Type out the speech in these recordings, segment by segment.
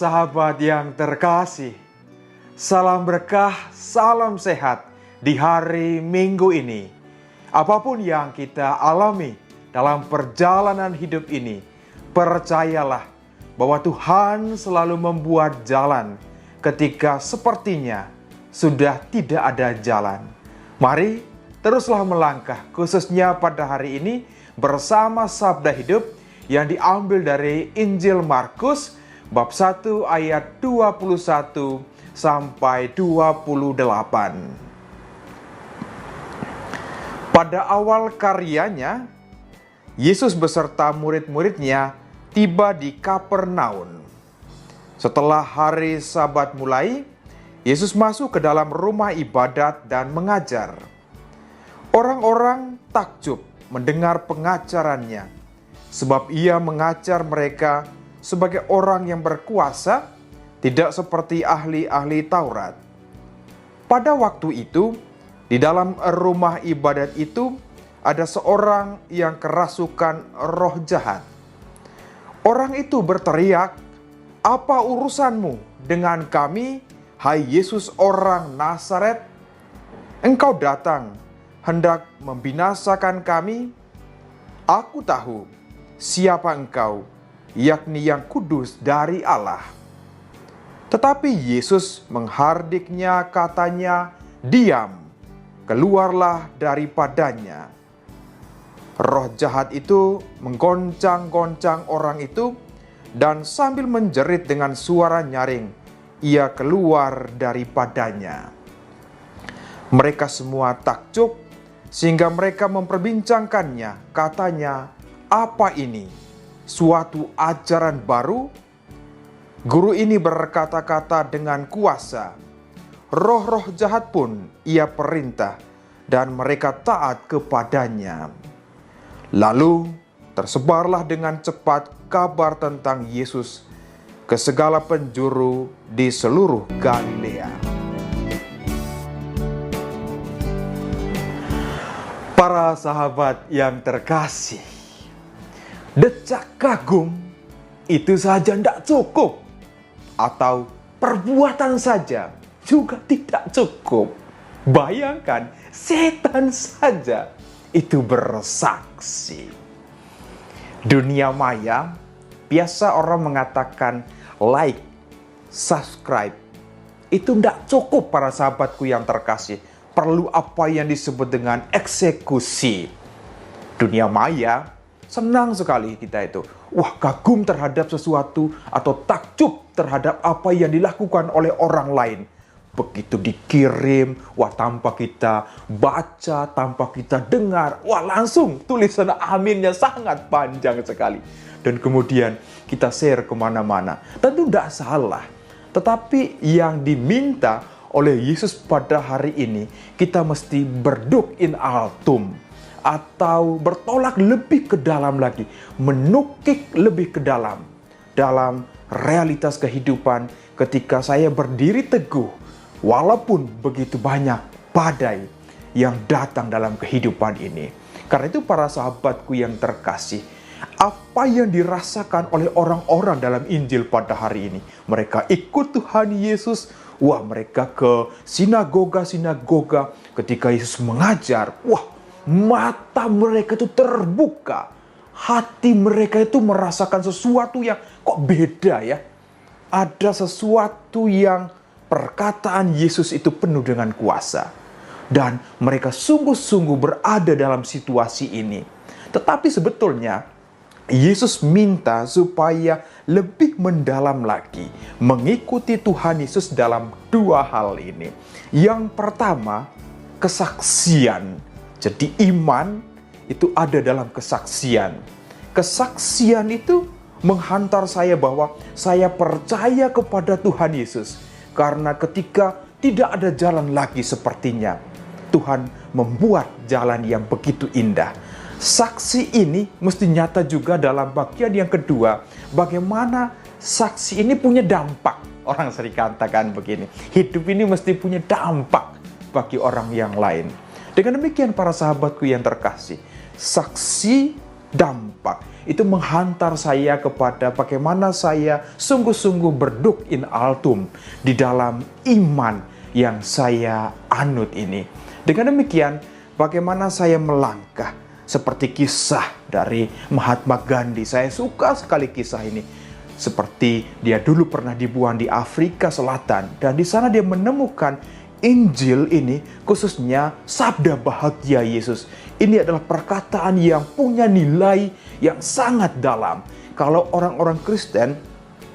sahabat yang terkasih, salam berkah, salam sehat di hari Minggu ini. Apapun yang kita alami dalam perjalanan hidup ini, percayalah bahwa Tuhan selalu membuat jalan ketika sepertinya sudah tidak ada jalan. Mari teruslah melangkah, khususnya pada hari ini bersama Sabda Hidup yang diambil dari Injil Markus bab 1 ayat 21 sampai 28. Pada awal karyanya, Yesus beserta murid-muridnya tiba di Kapernaum. Setelah hari Sabat mulai, Yesus masuk ke dalam rumah ibadat dan mengajar. Orang-orang takjub mendengar pengajarannya, sebab ia mengajar mereka sebagai orang yang berkuasa, tidak seperti ahli-ahli Taurat. Pada waktu itu, di dalam rumah ibadat itu, ada seorang yang kerasukan roh jahat. Orang itu berteriak, "Apa urusanmu dengan kami, hai Yesus orang Nazaret? Engkau datang hendak membinasakan kami? Aku tahu siapa engkau, yakni yang kudus dari Allah." Tetapi Yesus menghardiknya, katanya, "Diam, keluarlah daripadanya." Roh jahat itu menggoncang-goncang orang itu, dan sambil menjerit dengan suara nyaring, ia keluar daripadanya. Mereka semua takjub, sehingga mereka memperbincangkannya, katanya, "Apa ini? Suatu ajaran baru? Guru ini berkata-kata dengan kuasa. Roh-roh jahat pun ia perintah, dan mereka taat kepadanya." Lalu tersebarlah dengan cepat kabar tentang Yesus ke segala penjuru di seluruh Galilea. Para sahabat yang terkasih, decak kagum itu saja tidak cukup, atau perbuatan saja juga tidak cukup. Bayangkan, setan saja itu bersaksi. Dunia maya, biasa orang mengatakan like, subscribe. Itu tidak cukup para sahabatku yang terkasih. Perlu apa yang disebut dengan eksekusi. Dunia maya, senang sekali kita itu. Wah, kagum terhadap sesuatu atau takjub terhadap apa yang dilakukan oleh orang lain. Begitu dikirim, wah tanpa kita baca, tanpa kita dengar, wah langsung tulisan aminnya sangat panjang sekali. Dan kemudian kita share kemana-mana. Tentu tidak salah. Tetapi yang diminta oleh Yesus pada hari ini, kita mesti berduk in altum. Atau bertolak lebih ke dalam lagi, menukik lebih ke dalam realitas kehidupan ketika saya berdiri teguh, walaupun begitu banyak badai yang datang dalam kehidupan ini. Karena itu para sahabatku yang terkasih, apa yang dirasakan oleh orang-orang dalam Injil pada hari ini? Mereka ikut Tuhan Yesus, wah mereka ke sinagoga-sinagoga ketika Yesus mengajar, wah mata mereka itu terbuka. Hati mereka itu merasakan sesuatu yang kok beda ya. Ada sesuatu yang perkataan Yesus itu penuh dengan kuasa. Dan mereka sungguh-sungguh berada dalam situasi ini. Tetapi sebetulnya Yesus minta supaya lebih mendalam lagi mengikuti Tuhan Yesus dalam dua hal ini. Yang pertama, kesaksian. Jadi iman itu ada dalam kesaksian. Kesaksian itu menghantar saya bahwa saya percaya kepada Tuhan Yesus. Karena ketika tidak ada jalan lagi sepertinya, Tuhan membuat jalan yang begitu indah. Saksi ini mesti nyata juga dalam bagian yang kedua. Bagaimana saksi ini punya dampak. Orang sering katakan begini, hidup ini mesti punya dampak bagi orang yang lain. Dengan demikian para sahabatku yang terkasih, saksi dampak. Itu menghantar saya kepada bagaimana saya sungguh-sungguh berduk in altum di dalam iman yang saya anut ini. Dengan demikian, bagaimana saya melangkah seperti kisah dari Mahatma Gandhi. Saya suka sekali kisah ini. Seperti dia dulu pernah dibuang di Afrika Selatan, dan di sana dia menemukan Injil ini, khususnya sabda bahagia Yesus. Ini adalah perkataan yang punya nilai yang sangat dalam. Kalau orang-orang Kristen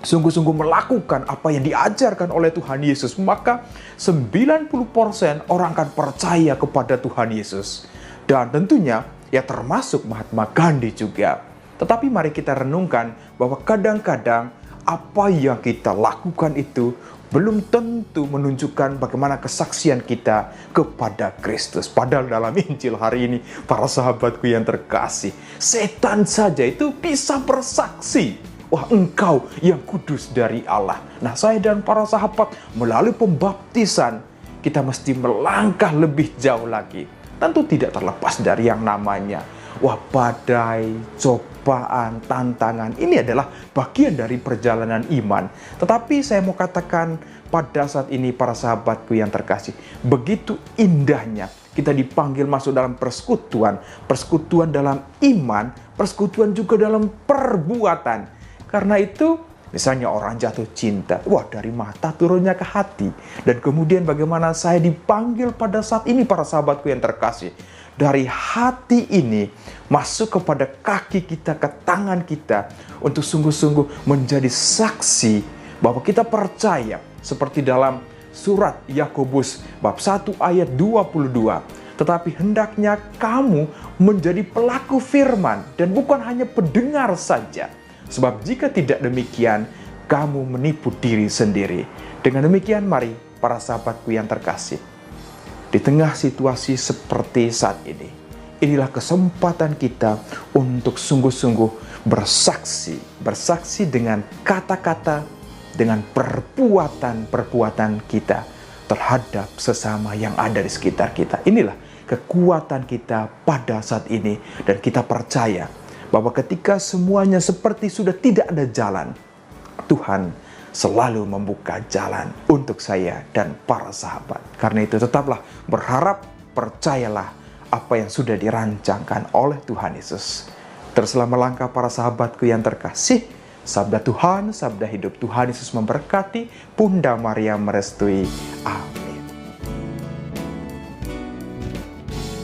sungguh-sungguh melakukan apa yang diajarkan oleh Tuhan Yesus, maka 90% orang akan percaya kepada Tuhan Yesus. Dan tentunya ya termasuk Mahatma Gandhi juga. Tetapi mari kita renungkan bahwa kadang-kadang apa yang kita lakukan itu belum tentu menunjukkan bagaimana kesaksian kita kepada Kristus. Padahal dalam Injil hari ini, para sahabatku yang terkasih, setan saja itu bisa bersaksi, wah, engkau yang kudus dari Allah. Nah, saya dan para sahabat melalui pembaptisan, kita mesti melangkah lebih jauh lagi. Tentu tidak terlepas dari yang namanya badai, cobaan, tantangan. Ini adalah bagian dari perjalanan iman. Tetapi saya mau katakan pada saat ini para sahabatku yang terkasih, begitu indahnya kita dipanggil masuk dalam persekutuan. Persekutuan dalam iman, persekutuan juga dalam perbuatan. Karena itu, misalnya orang jatuh cinta, dari mata turunnya ke hati. Dan kemudian bagaimana saya dipanggil pada saat ini para sahabatku yang terkasih. Dari hati ini masuk kepada kaki kita, ke tangan kita, untuk sungguh-sungguh menjadi saksi bahwa kita percaya. Seperti dalam surat Yakobus bab 1 ayat 22. Tetapi hendaknya kamu menjadi pelaku firman dan bukan hanya pendengar saja. Sebab jika tidak demikian, kamu menipu diri sendiri. Dengan demikian, mari para sahabatku yang terkasih, di tengah situasi seperti saat ini, inilah kesempatan kita untuk sungguh-sungguh bersaksi. Bersaksi dengan kata-kata, dengan perbuatan-perbuatan kita terhadap sesama yang ada di sekitar kita. Inilah kekuatan kita pada saat ini. Dan kita percaya bahwa ketika semuanya seperti sudah tidak ada jalan, Tuhan selalu membuka jalan untuk saya dan para sahabat. Karena itu tetaplah berharap, percayalah apa yang sudah dirancangkan oleh Tuhan Yesus. Teruslah melangkah para sahabatku yang terkasih. Sabda Tuhan, sabda hidup Tuhan Yesus memberkati. Bunda Maria merestui. Amin.